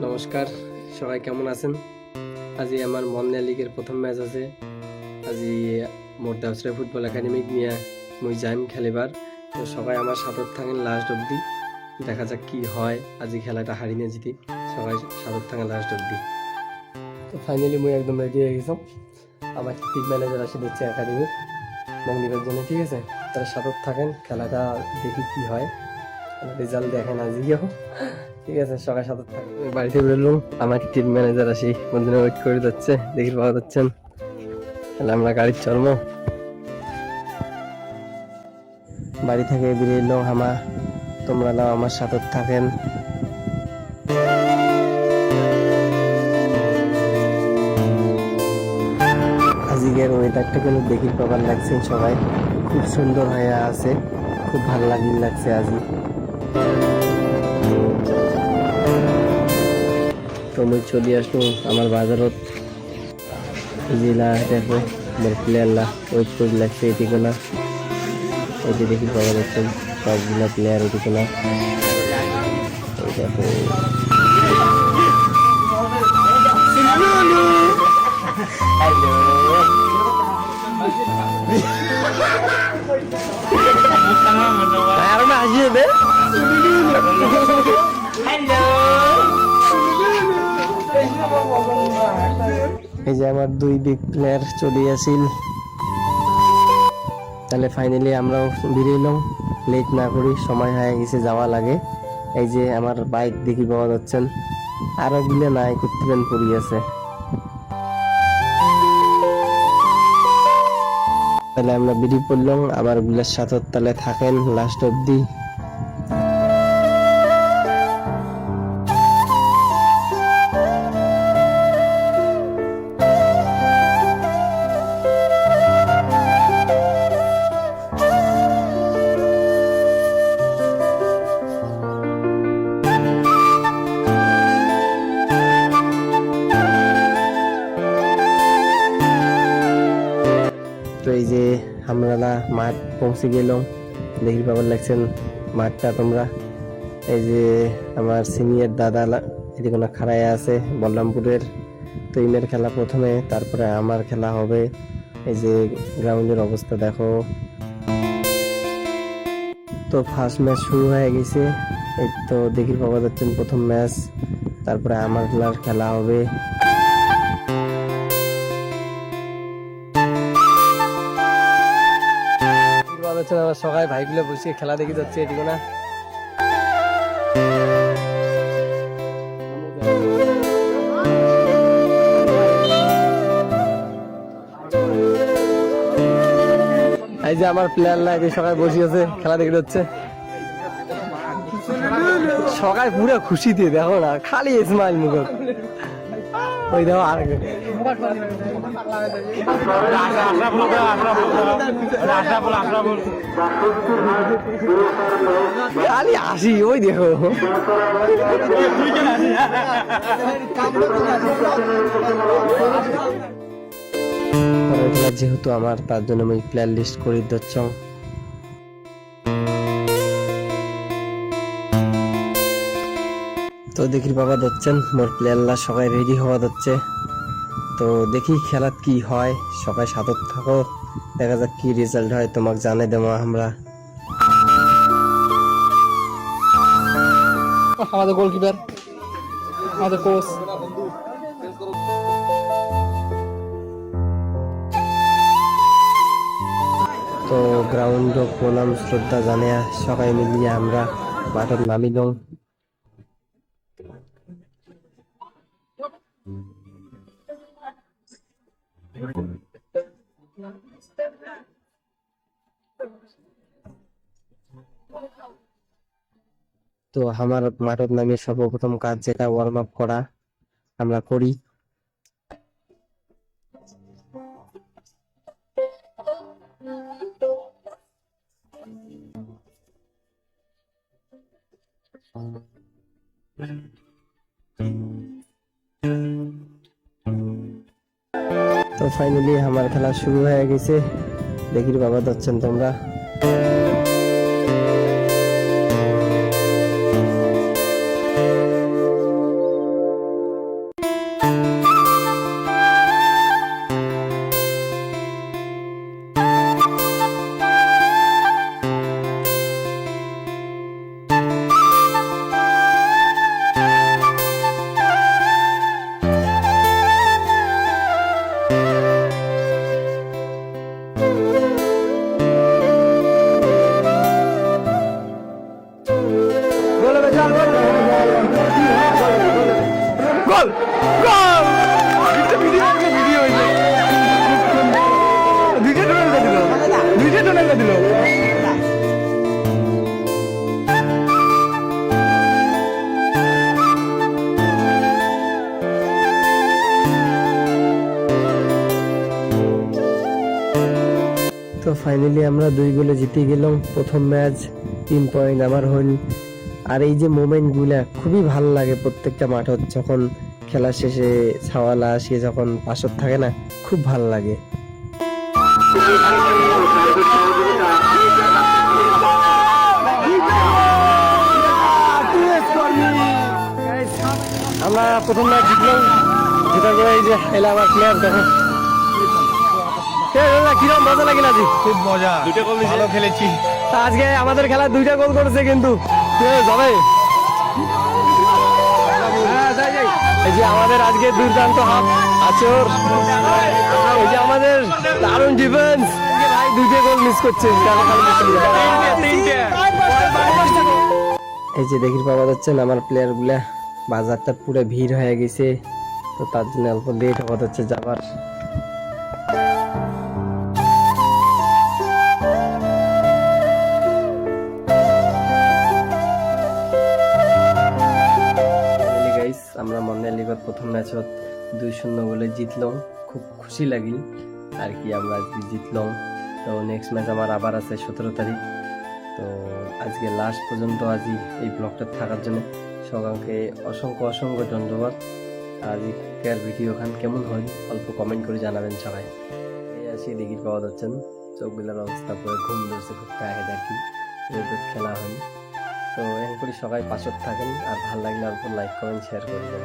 নমস্কার, সবাই কেমন আছেন? আজি আমার মন্দির লিগের প্রথম ম্যাচ আছে। আজি মোর দাউসরা ফুটবল একাডেমিক নিয়ে মুই যাইম খেলিবার। তো সবাই আমার সাথে থাকেন লাস্ট অবধি, দেখা যাক কি হয়। আজি খেলাটা হারি না জিতি, সবাই সাথে থাকেন লাস্ট অবধি। তো ফাইনালি মুই একদম রেডি হয়ে গেছি। আমার টিম ম্যানেজার আসে দিচ্ছে একাডেমির মন্দিরের জন্য, ঠিক আছে? তারা সাথে থাকেন, খেলাটা দেখি কি হয়, রেজাল্ট দেখেন আজিও, ঠিক আছে? সবাই সাথে থাকেন। বাড়িতে বেরোলাম, আমার টিম ম্যানেজার আসি মন্দিরে ওয়েট করে যাচ্ছে, দেখি পাওয়া যাচ্ছেন। তাহলে আমরা গাড়ির চলবো। বাড়ি থেকে বেরিয়ে এলো আমার, তোমরা নাও আমার সাথে থাকেন। আজকের ওয়েদারটা কিন্তু দেখি পাবার লাগছে, সবাই খুব সুন্দর হয়ে আছে, খুব ভালো লাগছে আজি। তো মুই চলে আসলো আমার বাজারত, জেলা দেখো মোর প্লেয়াররা ওয়েট করে লাগছে এদিকে না, ওই যে দেখি পাওয়া যাচ্ছে সবগুলা প্লেয়ার এদিকে না। ওই দেখো এই যে আমার দুই বিগ প্লেয়ার চলে আসিল। তাহলে ফাইনালি আমরাও বেরিয়ে এলাম, লেট না করি, সময় হয়ে গেছে, যাওয়া লাগে। এই যে আমার বাইক দেখি পাওয়া যাচ্ছেন, আরো গুলো নাই কুত্তিবেন পড়ি আছে। তাহলে আমরা বেরিয়ে পড়লাম, আমার গুলার সাথে তাহলে থাকেন লাস্ট অব্দি। তো এই যে আমরা মাঠ পৌঁছে গেলাম, দেখি পাবার লাগছেন মাঠটা তোমরা। এই যে আমার সিনিয়র দাদা এদিকে খাড়ায় আছে বলরামপুরের। তো ইমের খেলা প্রথমে, তারপরে আমার খেলা হবে। এই যে গ্রাউন্ডের অবস্থা দেখো। তো ফার্স্ট ম্যাচ শুরু হয়ে গেছে, এই তো দেখি পাওয়া যাচ্ছেন প্রথম ম্যাচ, তারপরে আমার খেলা হবে। সবাই ভাইগুলো বসে খেলা দেখে যাচ্ছে এদিকে না। এই যে আমার প্লেয়ার লাগে সবাই বসে আছে, খেলা দেখে যাচ্ছে। সবাই পুরো খুশিতে, দেখো না, খালি ইসমাইল মুখ। ওই দেখো আর খালি আসি, ওই দেখো যেহেতু আমার, তার জন্য আমি প্লেয়ার লিস্ট করে দিচ্ছ। তো দেখি বাবা যাচ্ছেন মোর প্লেয়াররা সবাই রেডি হওয়া যাচ্ছে। তো দেখি খেলাত কি হয়, সবাই সাথে থাকো, দেখা যাক কি রেজাল্ট হয়, তোমাকে জানাই দেবো আমরা। আমাদের গোলকিপার, আমাদের কোচ। তো গ্রাউন্ড প্রণাম শ্রদ্ধা জানিয়া সবাই মিলিয়ে আমরা মাঠের নামিল। তো আমার মাঠের নামে সর্বপ্রথম কাজ যেটা ওয়ার্ম আপ করা আমরা করি। তো ফাইনালি আমার খেলা শুরু হয়ে গেছে, দেখি বাবা যাচ্ছেন তোমরা। ফাইনালি আমরা 2 গোলে জিতে গেলাম প্রথম ম্যাচ। 3 পয়েন্ট আমার হল। আর এই যে মোমেন্ট গুলা খুবই ভালো লাগে প্রত্যেকটা মাঠত, যখন খেলা শেষে ছাওয়ালা আসে যখন পাশত থাকে না, খুব ভালো লাগে। আমরা প্রথম ম্যাচ জিতলাম, যেটা করে এই যে এলা আমার প্লেয়ার দেখো কিরকম মজা লাগিল আজ। খুব মজা, ভালো খেলেছি। তা আজকে আমাদের খেলা 2টা গোল করেছে কিন্তু যাবে। এই যে আমাদের আজকে দুর্দান্ত হাফ আচর, এই যে আমাদের দারুণ ডিফেন্স, ভাই 2টে গোল মিস করছে। এই যে দেখি পাওয়া যাচ্ছেন আমার প্লেয়ার গুলা, বাজারটা পুরো ভিড় হয়ে গেছে, তো তার জন্য অল্প লেট হওয়া যাচ্ছে যাবার। আমরা মন্দির লিগের প্রথম ম্যাচত 2-0 গোলে জিতলাম, খুব খুশি লাগিল আর কি আমরা আজকে জিতলাম। তো নেক্সট ম্যাচ আমার আবার আছে 17 তারিখ। তো আজকে লাস্ট পর্যন্ত আজই এই ব্লগটা থাকার জন্য সবাইকে অসংখ্য অসংখ্য ধন্যবাদ। আজকের ভিডিও খান কেমন হয় অল্প কমেন্ট করে জানাবেন সবাই। এই আসি দেখি পাওয়া যাচ্ছেন চোখগুলোর অবস্থা পুরো ঘুম ধরছে, খুব টায়ার্ড আর কি, খেলা হয়। তো এরকম করে সবাই পাশত থাকেন, আর ভালো লাগলে অল্প লাইক কমেন্ট শেয়ার করে দেবেন।